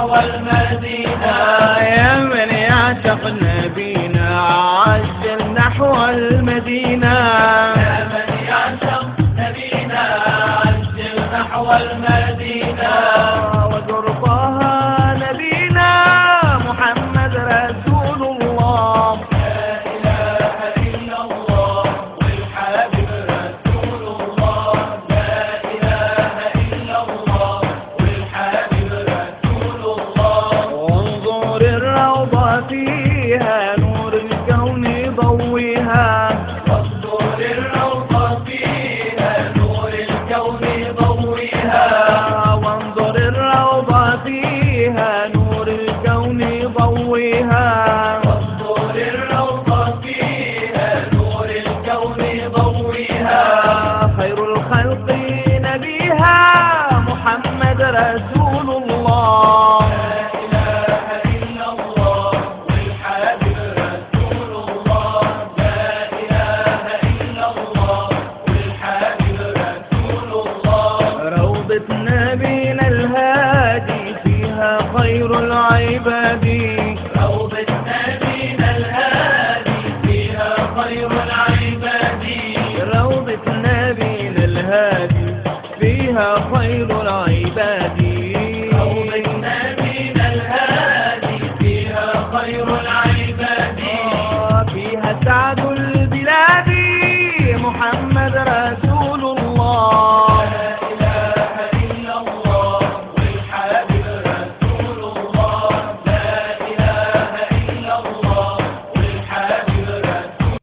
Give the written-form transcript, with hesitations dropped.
نحو المدينة. يا من يعشق نبينا عجل نحو المدينة. يا من يعشق نبينا عجل نحو المدينة. وزر طه نبينا محمد رسول الله. لا إله إلا الله والحبيب رسول الله. لا إله إلا الله والحبيب رسول الله. وانظر الروضة فيها نور الكون ضويها. وانظر الروضة فيها نور الكون ضويها. وانظر الروضة فيها نور الكون ضويها. وانظر الروضة فيها نور الكون ضويها. خير الخلق نبيها محمد رسول الله. لا إله إلا الله والحبيب رسول الله. لا إله إلا الله والحبيب رسول الله. روضة نبينا الهادي فيها خير العباد. روضة نبينا الهادي فيها خير العباد. روضة نبينا الهادي فيها خير العباد. روضة نبينا الهادي فيها خير العباد.